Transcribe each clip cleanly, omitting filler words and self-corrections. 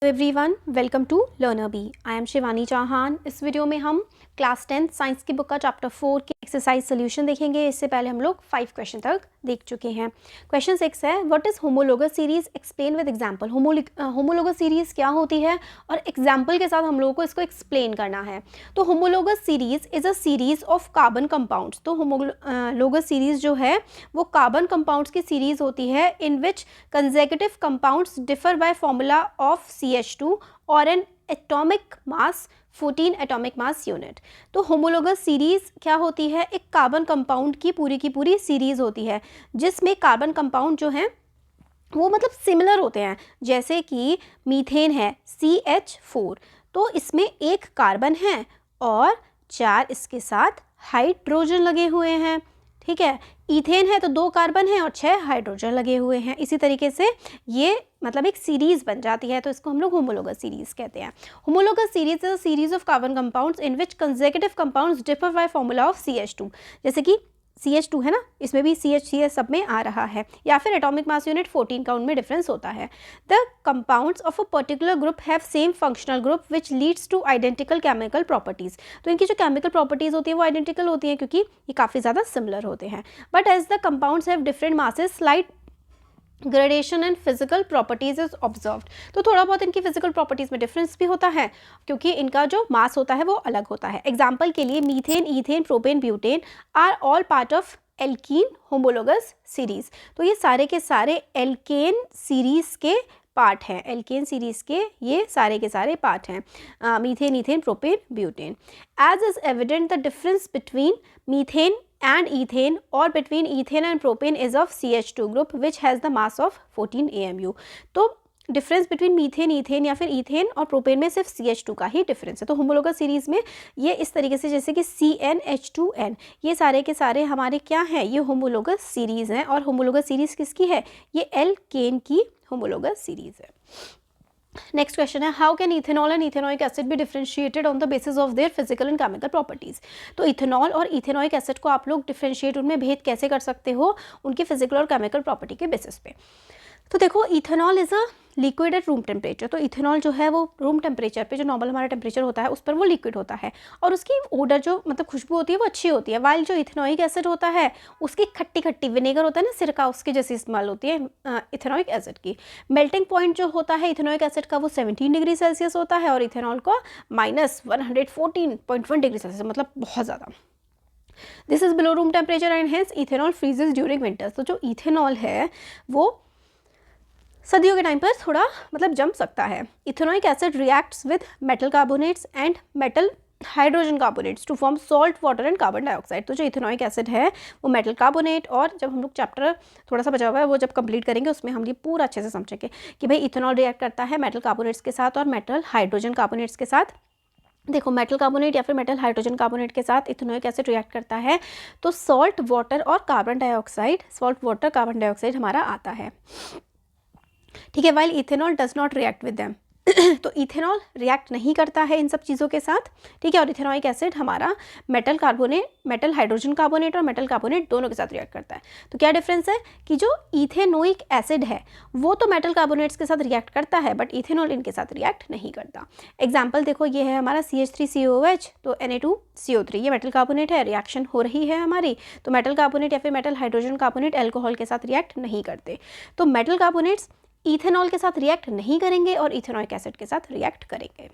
Everyone welcome to Learner Bee. I am Shivani Chauhan. इस video में हम क्लास 10 साइंस की बुक का चैप्टर 4 की एक्सरसाइज सोल्यूशन देखेंगे। इससे पहले हम लोग 5 क्वेश्चन तक देख चुके हैं। क्वेश्चन 6 है, what is homologous series, explain with example. Homologous series क्या होती है और एग्जाम्पल के साथ हम लोगों को इसको एक्सप्लेन करना है। तो homologous series is a series of carbon compounds. तो होमोलोगस सीरीज जो है वो कार्बन कंपाउंड्स की सीरीज होती है in which consecutive compounds differ by formula of CH2 और an atomic mass 14 atomic mass unit. तो होमोलोगस सीरीज क्या होती है, एक कार्बन कंपाउंड की पूरी सीरीज होती है जिसमें कार्बन कंपाउंड जो हैं वो मतलब सिमिलर होते हैं। जैसे कि मीथेन है CH4, तो इसमें एक कार्बन है और 4 इसके साथ हाइड्रोजन लगे हुए हैं। ठीक है, इथेन है तो 2 कार्बन है और 6 हाइड्रोजन लगे हुए हैं। इसी तरीके से ये मतलब एक सीरीज बन जाती है, तो इसको हम लोग होमोलोगस सीरीज कहते हैं। Homologous series is a series of carbon compounds in which consecutive compounds differ by formula of CH2। जैसे कि CH2 है ना, इसमें भी CH सब में आ रहा है, या फिर एटॉमिक मास यूनिट 14 का उनमें डिफरेंस होता है। The compounds of a particular group have same functional group which leads two identical chemical properties. तो इनकी जो केमिकल प्रॉपर्टीज होती है वो आइडेंटिकल होती है क्योंकि ये काफ़ी ज़्यादा सिमिलर होते हैं। But as the compounds have different masses, slight gradation and physical properties is observed. तो थोड़ा बहुत इनकी फिजिकल प्रॉपर्टीज में डिफरेंस भी होता है क्योंकि इनका जो मास होता है वो अलग होता है। एग्जाम्पल के लिए methane, ethane, propane, butane are all part of alkene homologous series. तो ये सारे के सारे एल्केन सीरीज के पार्ट हैं। एल्केन सीरीज के ये सारे के सारे पार्ट हैं, methane, ethane, propane, butane. As is evident the difference between methane and ethane or between ethane and propane is of CH2 group which has the mass of 14 AMU। तो difference between methane, ethane या फिर ethane और propane में सिर्फ CH2 का ही difference है। तो homologous series में ये इस तरीके से, जैसे कि CnH2n, ये सारे के सारे हमारे क्या हैं, ये होमोलोगस सीरीज हैं। और होमोलोगस सीरीज किसकी है, ये एल्केन की होमोलोगस सीरीज है। नेक्स्ट क्वेश्चन है, how can ethanol and ethanoic acid B differentiated on the basis of their physical and chemical properties. तो इथेनॉल और इथेनॉइक एसिड को आप लोग डिफरेंशिएट, उनमें भेद कैसे कर सकते हो, उनके फिजिकल और केमिकल प्रॉपर्टी के बेसिस पे। तो देखो, ethanol is a liquid at room temperature. तो इथेनॉल जो है वो रूम टेम्परेचर पे, जो नॉर्मल हमारा टेम्परेचर होता है उस पर वो लिक्विड होता है और उसकी ओडर जो मतलब खुशबू होती है वो अच्छी होती है। वाइल जो इथेनॉइक एसिड होता है उसकी खट्टी खट्टी विनेगर होता है ना, सिरका, उसके जैसी स्मेल होती है इथेनॉइक एसिड की। मेल्टिंग पॉइंट जो होता है इथेनॉइक एसिड का वो 17 डिग्री सेल्सियस होता है और इथेनॉल का -114.1 डिग्री सेल्सियस, मतलब बहुत ज़्यादा। This is below room temperature and hence ethanol फ्रीजेज during winters. तो जो इथेनॉल है वो सर्दियों के टाइम पर थोड़ा मतलब जम सकता है। Ethanoic acid reacts with metal carbonates and metal hydrogen carbonates to form salt, water and carbon dioxide. तो जो इथेनॉइक एसिड है वो मेटल कार्बोनेट, और जब हम लोग चैप्टर थोड़ा सा बचा हुआ है वो जब कंप्लीट करेंगे उसमें हम ये पूरा अच्छे से समझेंगे कि भाई इथेनॉल रिएक्ट करता है मेटल कार्बोनेट्स के साथ और मेटल हाइड्रोजन कार्बोनेट्स के साथ। देखो, मेटल कार्बोनेट या फिर मेटल हाइड्रोजन कार्बोनेट के साथ इथेनॉइक एसिड रिएक्ट करता है तो सॉल्ट, वाटर और carbon dioxide, salt, water, carbon dioxide हमारा आता है। ठीक है, while ethanol does not react with them. तो इथेनॉल रिएक्ट नहीं करता है इन सब चीज़ों के साथ। ठीक है, और इथेनॉइक एसिड हमारा metal carbonate, metal hydrogen carbonate और मेटल कार्बोनेट दोनों के साथ रिएक्ट करता है। तो क्या डिफरेंस है कि जो इथेनोइक एसिड है वो तो मेटल कार्बोनेट्स के साथ रिएक्ट करता है बट इथेनॉल इनके साथ रिएक्ट नहीं करता। एग्जाम्पल देखो, ये है हमारा CH3COOH, तो Na2CO3, ये मेटल कार्बोनेट है, रिएक्शन हो रही है हमारी। तो मेटल कार्बोनेट या फिर मेटल हाइड्रोजन कार्बोनेट एल्कोहल के साथ रिएक्ट नहीं करते। तो मेटल कार्बोनेट्स इथेनॉल के साथ रिएक्ट नहीं करेंगे और इथेनॉइक एसिड के साथ रिएक्ट करेंगे।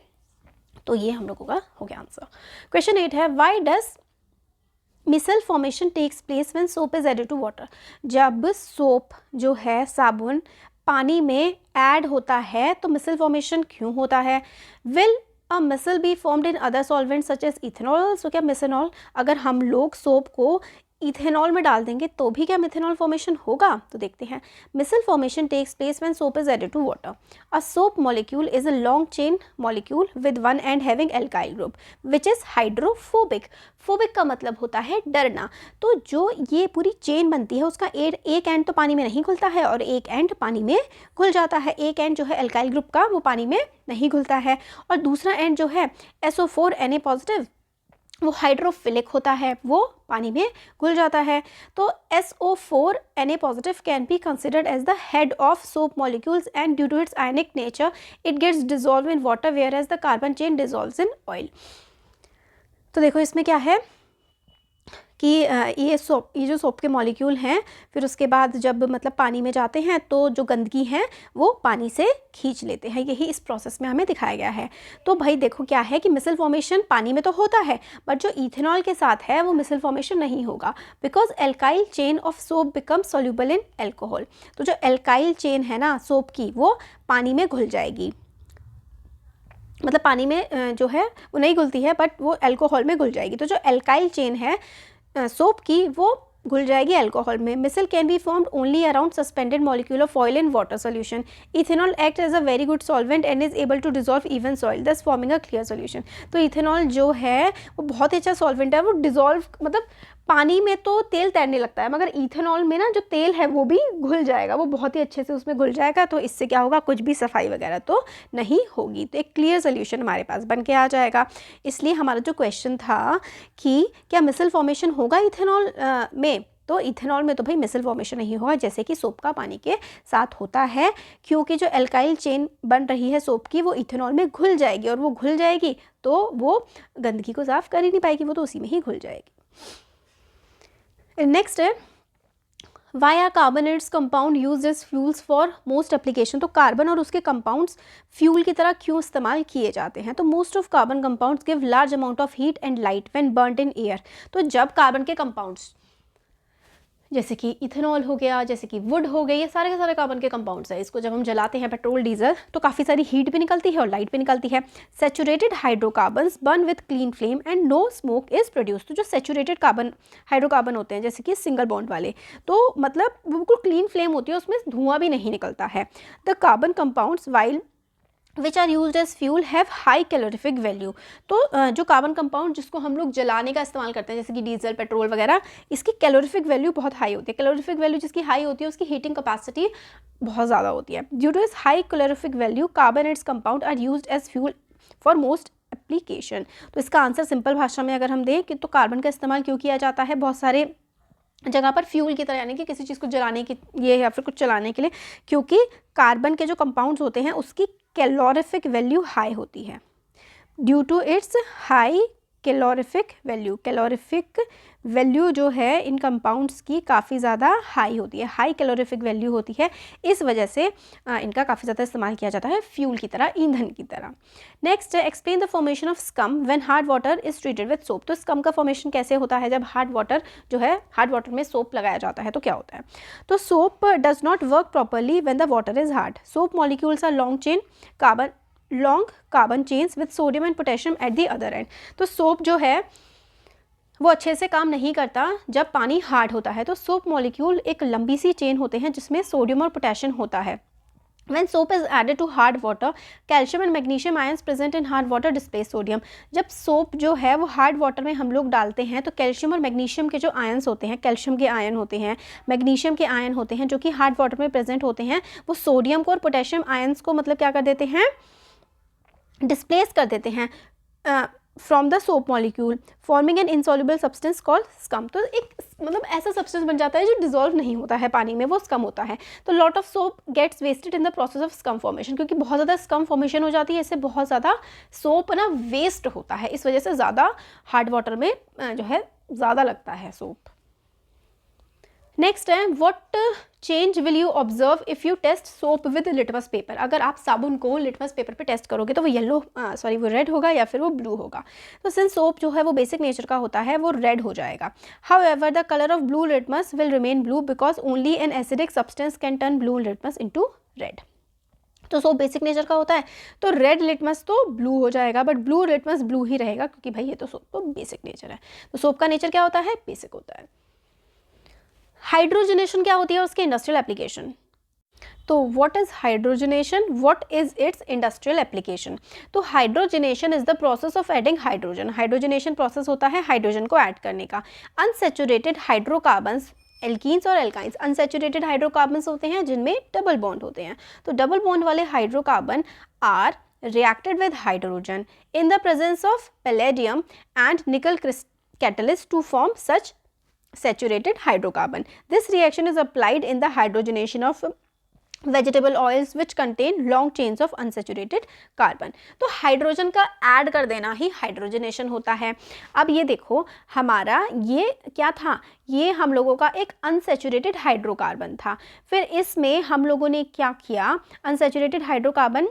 तो ये हम लोगों का हो गया आंसर। क्वेश्चन 8 है, why does micelle formation takes place when soap is added to water. जब सोप जो है, साबुन, पानी में ऐड होता है तो मिसल फॉर्मेशन क्यों होता है। Will a micelle be formed in other solvent such as ethanol. So क्या मिथेनॉल, अगर हम लोग सोप को इथेनॉल में डाल देंगे तो भी क्या मिथेनॉल फॉर्मेशन होगा। तो देखते हैं, micelle formation takes place when soap is added to water. A soap molecule is a long chain molecule with one end having alkyl group which is hydrophobic. Phobic का मतलब होता है डरना। तो जो ये पूरी चेन बनती है उसका एक एंड तो पानी में नहीं घुलता है और एक एंड पानी में घुल जाता है। एक एंड जो है एल्काइल ग्रुप का वो पानी में नहीं घुलता है और दूसरा एंड जो है SO4Na पॉजिटिव वो हाइड्रोफिलिक होता है, वो पानी में घुल जाता है। तो SO4 Na positive can be considered as the head of soap molecules and due to its ionic nature it gets dissolve in water whereas the carbon chain dissolves in oil. तो देखो इसमें क्या है कि ये जो soap के molecule हैं, फिर उसके बाद जब मतलब पानी में जाते हैं तो जो गंदगी है वो पानी से खींच लेते हैं, यही इस प्रोसेस में हमें दिखाया गया है। तो भाई देखो क्या है कि मिसल फॉर्मेशन पानी में तो होता है, बट जो इथेनॉल के साथ है वो मिसल फॉर्मेशन नहीं होगा, because alkyl chain of soap become soluble in alcohol. तो जो एल्काइल चेन है ना सोप की, वो पानी में घुल जाएगी, मतलब पानी में जो है वो नहीं घुलती है, बट वो एल्कोहल में घुल जाएगी। तो जो एल्काइल चेन है सोप की, वो घुल जाएगी अल्कोहल में। Micelle can be formed only around suspended molecule of oil in water solution. Ethanol act as a very good solvent and is able to dissolve even soil, thus forming a clear solution. तो ethanol जो है वो बहुत ही अच्छा solvent है, वो dissolve मतलब पानी में तो तेल तैरने लगता है, मगर इथेनॉल में ना जो तेल है वो भी घुल जाएगा, वो बहुत ही अच्छे से उसमें घुल जाएगा। तो इससे क्या होगा, कुछ भी सफाई वगैरह तो नहीं होगी, तो एक क्लियर सोल्यूशन हमारे पास बन के आ जाएगा। इसलिए हमारा जो क्वेश्चन था कि क्या मिसल फॉर्मेशन होगा इथेनॉल में, तो इथेनॉल में तो भाई मिसल फॉर्मेशन नहीं होगा, जैसे कि सोप का पानी के साथ होता है, क्योंकि जो एल्काइल चेन बन रही है सोप की वो इथेनॉल में घुल जाएगी, और वो घुल जाएगी तो वो गंदगी को साफ कर ही नहीं पाएगी, वो तो उसी में ही घुल जाएगी। नेक्स्ट है why are carbon and its compound use as fuels for most application. तो कार्बन और उसके कंपाउंड्स फ्यूल की तरह क्यों इस्तेमाल किए जाते हैं। तो most of carbon compounds give large amount of heat and light when burned in air. तो जब कार्बन के कंपाउंड्स जैसे कि इथेनॉल हो गया, जैसे कि वुड हो गई, ये सारे के सारे कार्बन के कंपाउंड्स हैं, इसको जब हम जलाते हैं पेट्रोल डीजल तो काफ़ी सारी हीट भी निकलती है और लाइट भी निकलती है। Saturated hydrocarbons burn with clean flame and no smoke is produce. तो जो सेचुरेटेड कार्बन हाइड्रोकार्बन होते हैं, जैसे कि सिंगल बॉन्ड वाले, तो मतलब बिल्कुल क्लीन फ्लेम होती है, उसमें धुआं भी नहीं निकलता है। The carbon compounds while which are use as fuel have high calorific value. तो जो कार्बन कंपाउंड जिसको हम लोग जलाने का इस्तेमाल करते हैं, जैसे कि डीजल पेट्रोल वगैरह, इसकी कैलोरीफिक वैल्यू बहुत हाई होती है। कैलोरीफिक वैल्यू जिसकी हाई होती है उसकी हीटिंग कैपेसिटी बहुत ज़्यादा होती है। ड्यू टू इस high calorific value carbon and its compound are use as fuel for most application. तो इसका आंसर सिंपल भाषा में अगर हम दें कि तो कार्बन का इस्तेमाल क्यों किया जाता है बहुत सारे जगह पर फ्यूल की तरह, यानी कि किसी चीज़ को जलाने के लिए या फिर कुछ चलाने के लिए, क्योंकि कार्बन के जो कंपाउंड्स होते हैं उसकी कैलोरीफिक वैल्यू हाई होती है। Due to its high calorific value, calorific value जो है इन कंपाउंड्स की काफ़ी ज़्यादा हाई होती है, हाई कैलोरीफिक वैल्यू होती है, इस वजह से इनका काफ़ी ज़्यादा इस्तेमाल किया जाता है फ्यूल की तरह, ईंधन की तरह। Next explain the formation of scum when hard water is treated with soap. तो स्कम का फॉर्मेशन कैसे होता है जब हार्ड वाटर जो है, हार्ड वाटर में सोप लगाया जाता है तो क्या होता है। तो soap does not work properly when the water is hard. Soap molecules are long carbon chains with sodium and potassium at the other end. तो सोप जो है वो अच्छे से काम नहीं करता जब पानी हार्ड होता है। तो सोप मॉलिक्यूल एक लंबी सी चेन होते हैं जिसमें सोडियम और पोटेशियम होता है। When soap is added to hard water, calcium and magnesium ions present in hard water displace sodium। जब सोप जो है वो हार्ड वाटर में हम लोग डालते हैं तो कैल्शियम और मैग्नीशियम के जो आयंस होते हैं, कैल्शियम के आयन होते हैं, मैग्नीशियम के आयन होते हैं, जो कि हार्ड वाटर में प्रेजेंट होते हैं, वो सोडियम को और पोटेशियम आयंस को मतलब क्या कर देते हैं, डिस्प्लेस कर देते हैं from the soap molecule, forming an insoluble substance called scum. तो एक मतलब ऐसा सब्सटेंस बन जाता है जो डिजोल्व नहीं होता है पानी में, वो स्कम होता है। तो lot of soap gets wasted in the process of scum formation, क्योंकि बहुत ज़्यादा स्कम फॉर्मेशन हो जाती है, इससे बहुत ज़्यादा सोप ना वेस्ट होता है, इस वजह से ज़्यादा हार्ड वाटर में जो है ज़्यादा लगता है सोप। नेक्स्ट है what change will you observe if you test soap with litmus paper. अगर आप साबुन को लिटमस पेपर पे टेस्ट करोगे तो वो वो रेड होगा या फिर वो ब्लू होगा। तो सिंस सोप जो है वो बेसिक नेचर का होता है, वो रेड हो जाएगा। However the colour of blue litmus will remain blue because only an acidic substance can turn blue litmus into red. तो सोप बेसिक नेचर का होता है तो रेड लिटमस तो ब्लू हो जाएगा, बट ब्लू लिटमस ब्लू ही रहेगा, क्योंकि भाई ये तो सोप तो बेसिक नेचर है। तो सोप का नेचर क्या होता है, बेसिक होता है। हाइड्रोजनेशन क्या होती है, उसके इंडस्ट्रियल एप्लीकेशन। तो what is hydrogenation, what is its industrial application. तो hydrogenation is the process of adding hydrogen. Hydrogenation process होता है हाइड्रोजन को ऐड करने का। अनसेचुरेटेड हाइड्रोकार्बन्स, एल्कीन्स और एल्काइंस, अनसेचुरेटेड हाइड्रोकार्बन्स होते हैं जिनमें डबल बॉन्ड होते हैं। तो डबल बॉन्ड वाले hydrocarbon are reacted with hydrogen in the presence of palladium and nickel catalyst to form such saturated hydrocarbon. This reaction is applied in the hydrogenation of vegetable oils which contain long chains of unsaturated carbon. तो hydrogen का add कर देना ही hydrogenation होता है। अब ये देखो हमारा ये क्या था, ये हम लोगों का एक अनसेचुरेटेड हाइड्रोकार्बन था। फिर इसमें हम लोगों ने क्या किया, अनसेचुरेटेड हाइड्रोकार्बन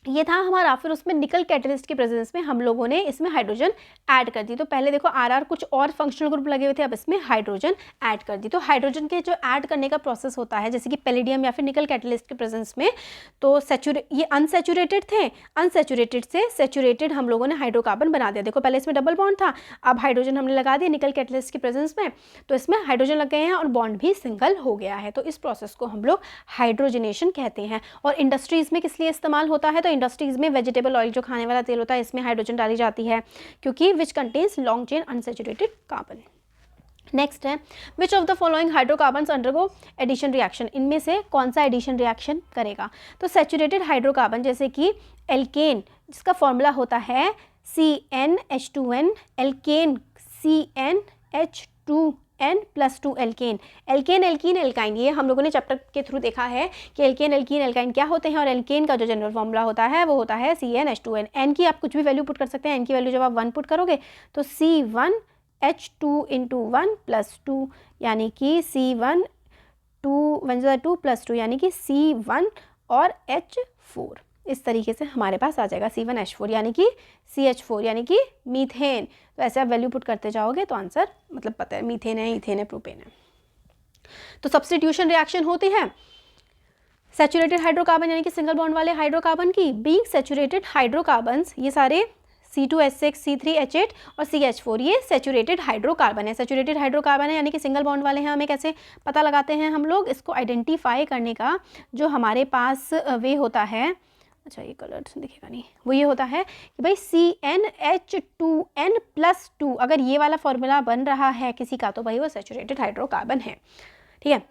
ये था हमारा, फिर उसमें निकल कैटलिस्ट के प्रेजेंस में हम लोगों ने इसमें हाइड्रोजन ऐड कर दी। तो पहले देखो आर कुछ और फंक्शनल ग्रुप लगे हुए थे, अब इसमें हाइड्रोजन ऐड कर दी। तो हाइड्रोजन के जो ऐड करने का प्रोसेस होता है, जैसे कि पैलेडियम या फिर निकल कैटलिस्ट के प्रेजेंस में, तो ये अनसेचुरेटेड थे, अनसेचुरेटेड से सेचुरेटेड हम लोगों ने हाइड्रोकार्बन बना दिया। देखो पहले इसमें डबल बॉन्ड था, अब हाइड्रोजन हमने लगा दिया निकल कैटलिस्ट के प्रेजेंस में, तो इसमें हाइड्रोजन लग गए हैं और बॉन्ड भी सिंगल हो गया है। तो इस प्रोसेस को हम लोग हाइड्रोजनेशन कहते हैं। और इंडस्ट्रीज़ में किस लिए इस्तेमाल होता है, तो इंडस्ट्रीज़ में वेजिटेबल ऑयल जो खाने वाला तेल होता है, इसमें हाइड्रोजन डाली जाती है, क्योंकि which contains long chain unsaturated carbon. Next है, which of the following hydrocarbons undergo addition reaction, इनमें से कौन सा एडिशन रिएक्शन करेगा। तो सेचुरेटेड हाइड्रोकार्बन जैसे कि एल्केन, जिसका फॉर्मूला होता है CnH2n, alkane CnH2n+2 alkane. Alkane alkene alkyne, ये हम लोगों ने चैप्टर के थ्रू देखा है कि एल्केन एल्कीन एल्काइन क्या होते हैं, और एल्केन का जो जनरल फॉर्मूला होता है वो होता है CnH2n। एन की आप कुछ भी वैल्यू पुट कर सकते हैं, एन की वैल्यू जब आप 1 पुट करोगे तो C1H2 × 1+2 यानी कि C1 2 1 2 +2 यानी कि C1 और H4, इस तरीके से हमारे पास आ जाएगा C1H4 यानी कि CH4 यानी कि मीथेन। तो ऐसे आप वैल्यू पुट करते जाओगे तो आंसर मतलब पता है, मीथेन है, इथेन है, प्रोपेन है। तो सब्स्टिट्यूशन रिएक्शन होती है सैचुरेटेड हाइड्रोकार्बन यानी कि सिंगल बॉन्ड वाले हाइड्रोकार्बन की। बीइंग सैचुरेटेड हाइड्रोकार्बन्स, ये सारे C2H6 C3H8 और CH4 ये सैचुरेटेड हाइड्रोकार्बन है। सैचुरेटेड हाइड्रोकार्बन है यानी कि सिंगल बॉन्ड वाले हैं। हमें कैसे पता लगाते हैं हम लोग, इसको आइडेंटिफाई करने का जो हमारे पास वे होता है, अच्छा ये कलर दिखेगा नहीं, वो ये होता है कि भाई CnH2n+2, अगर ये वाला फॉर्मूला बन रहा है किसी का तो भाई वो सैचुरेटेड हाइड्रोकार्बन है। ठीक है,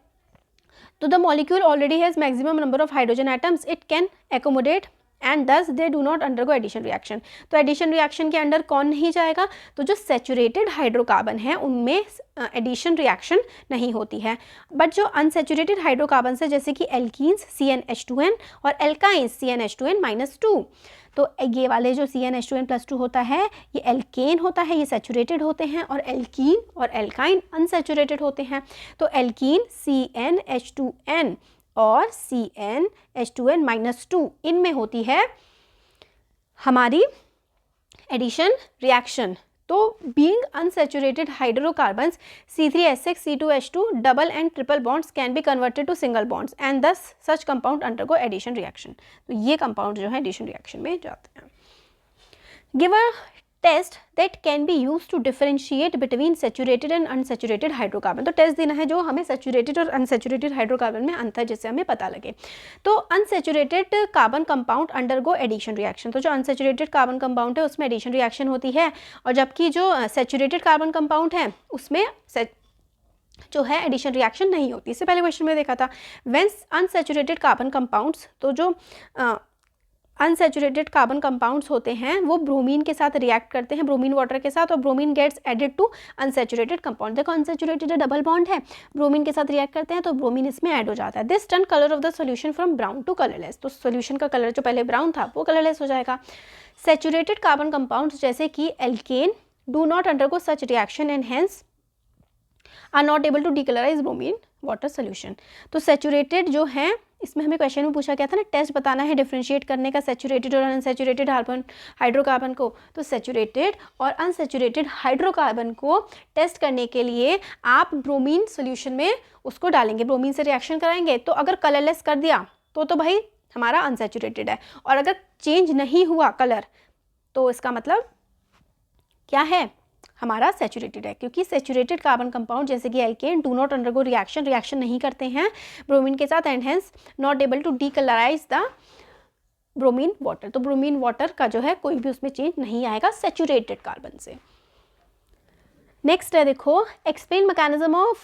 तो the molecule already has maximum number of hydrogen atoms it can accommodate and thus they do not undergo addition reaction. तो एडिशन रिएक्शन के अंडर कौन नहीं जाएगा, तो जो सैचुरेटेड हाइड्रोकार्बन है उनमें एडिशन रिएक्शन नहीं होती है। बट जो अनसैचुरेटेड हाइड्रोकार्बन है जैसे कि एल्कीन्स CnH2n और एल्काइंस CnH2n-2, तो ये वाले जो CnH2n+2 होता है ये एल्केन होता है, ये सैचुरेटेड होते हैं, और एल्कीन और एल्काइन अनसैचुरेटेड होते हैं। तो एल्कीन CnH2n और CnH2n-2 इनमें होती है हमारी एडिशन रिएक्शन। तो being unsaturated hydrocarbons C3H6 C2H2 double and triple bonds can be converted to single bonds and thus such compound undergo addition reaction. तो ये कंपाउंड जो है एडिशन रिएक्शन में जाते हैं। Give a test that can be use to differentiate between saturated and unsaturated hydrocarbon. तो test देना है जो हमें सैचुरेटेड और अनसैचुरेटेड हाइड्रोकार्बन में अंतर जिससे हमें पता लगे। तो unsaturated carbon compound undergo addition reaction, तो जो अनसैचुरेटेड कार्बन कंपाउंड है उसमें एडिशन रिएक्शन होती है, और जबकि जो सैचुरेटेड कार्बन कंपाउंड है उसमें जो है एडिशन रिएक्शन नहीं होती। इससे पहले क्वेश्चन में देखा था व्हेन अनसैचुरेटेड कार्बन कंपाउंड्स, तो जो अनसैचुरेटेड कार्बन कंपाउंड्स होते हैं वो ब्रोमीन के साथ रिएक्ट करते हैं, ब्रोमीन वाटर के साथ, और bromine gets added to unsaturated compound. देखो अनसैचुरेटेड डबल बॉन्ड है, ब्रोमीन के साथ रिएक्ट करते हैं तो ब्रोमीन इसमें ऐड हो जाता है। This turn colour of the solution from brown to colourless, तो सॉल्यूशन का कलर जो पहले ब्राउन था वो कलरलेस हो जाएगा। सैचुरेटेड कार्बन कंपाउंड्स जैसे कि alkane do not undergo such reaction and hence are not able to decolourise bromine water solution. तो सैचुरेटेड जो है, इसमें हमें क्वेश्चन में पूछा गया था ना, टेस्ट बताना है डिफरेंशिएट करने का सैचुरेटेड और अनसैचुरेटेड हाइड्रोकार्बन को। तो सैचुरेटेड और अनसैचुरेटेड हाइड्रोकार्बन को टेस्ट करने के लिए आप ब्रोमीन सोल्यूशन में उसको डालेंगे, ब्रोमीन से रिएक्शन कराएंगे। तो अगर कलरलेस कर दिया तो भाई हमारा अनसैचुरेटेड है, और अगर चेंज नहीं हुआ कलर तो इसका मतलब क्या है, हमारा सैचुरेटेड है। क्योंकि सैचुरेटेड कार्बन कंपाउंड जैसे कि alkane do not undergo reaction नहीं करते हैं ब्रोमीन के साथ and hence not able to decolourise the bromine water. तो ब्रोमीन वाटर का जो है कोई भी उसमें चेंज नहीं आएगा सैचुरेटेड कार्बन से। नेक्स्ट है देखो explain mechanism of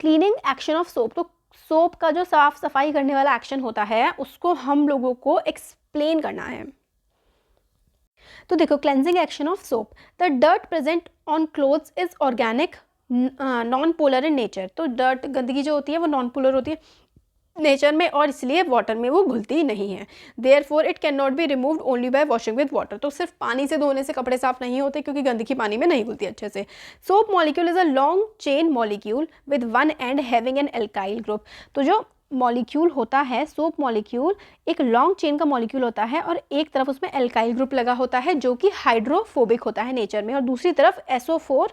cleaning action of soap. तो सोप का जो साफ सफाई करने वाला एक्शन होता है उसको हम लोगों को एक्सप्लेन करना है। तो देखो, cleansing action of soap, the dirt present on clothes is organic non polar in nature. तो डर्ट, गंदगी जो होती है वो नॉन पोलर होती है नेचर में और इसलिए वाटर में वो घुलती नहीं है। Therefore it can not be removed only by washing with water. तो सिर्फ पानी से धोने से कपड़े साफ नहीं होते क्योंकि गंदगी पानी में नहीं घुलती अच्छे से। Soap molecule is a long chain molecule with one end having an alkyl group. तो जो मॉलिक्यूल होता है सोप मॉलिक्यूल एक लॉन्ग चेन का मॉलिक्यूल होता है और एक तरफ उसमें एल्काइल ग्रुप लगा होता है जो कि हाइड्रोफोबिक होता है नेचर में, और दूसरी तरफ SO4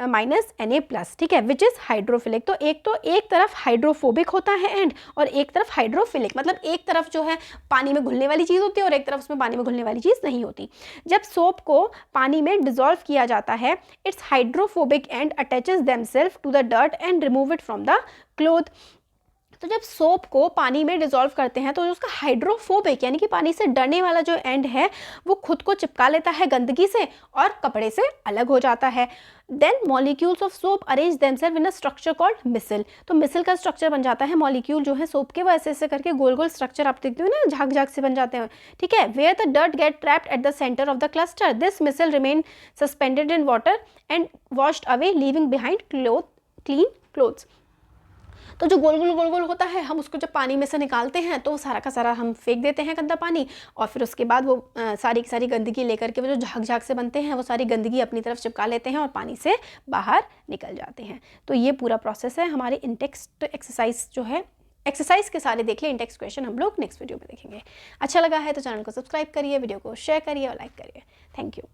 माइनस Na+, ठीक है, विच इज़ हाइड्रोफिलिक। तो एक तरफ हाइड्रोफोबिक होता है एंड और एक तरफ हाइड्रोफिलिक, मतलब एक तरफ जो है पानी में घुलने वाली चीज़ होती है और एक तरफ उसमें पानी में घुलने वाली चीज़ नहीं होती। जब सोप को पानी में डिजोल्व किया जाता है its hydrophobic and attaches themselves to the dirt and remove it from the cloth. तो जब सोप को पानी में डिजोल्व करते हैं तो जो उसका हाइड्रोफोबिक यानी कि पानी से डरने वाला जो एंड है वो खुद को चिपका लेता है गंदगी से और कपड़े से अलग हो जाता है। Then molecules of soap arrange themselves in a structure called micelle. तो मिसल का स्ट्रक्चर बन जाता है, मॉलिक्यूल जो है सोप के वो ऐसे ऐसे करके गोल गोल स्ट्रक्चर आप देखते हो ना, झाग झाग से बन जाते हैं, ठीक है। Where the dirt get trapped at the centre of the cluster, this micelle remain suspended in water and washed away leaving behind clean clothes. तो जो गोल गोल होता है हम उसको जब पानी में से निकालते हैं तो सारा का सारा हम फेंक देते हैं गंदा पानी, और फिर उसके बाद वो सारी की सारी गंदगी लेकर के वो जो झाग झाग से बनते हैं वो सारी गंदगी अपनी तरफ चिपका लेते हैं और पानी से बाहर निकल जाते हैं। तो ये पूरा प्रोसेस है हमारे इंटेक्स्ट एक्सरसाइज जो है। एक्सरसाइज के सारे देख लें, इंटेक्स्ट क्वेश्चन हम लोग नेक्स्ट वीडियो में देखेंगे। अच्छा लगा है तो चैनल को सब्सक्राइब करिए, वीडियो को शेयर करिए और लाइक करिए। Thank you.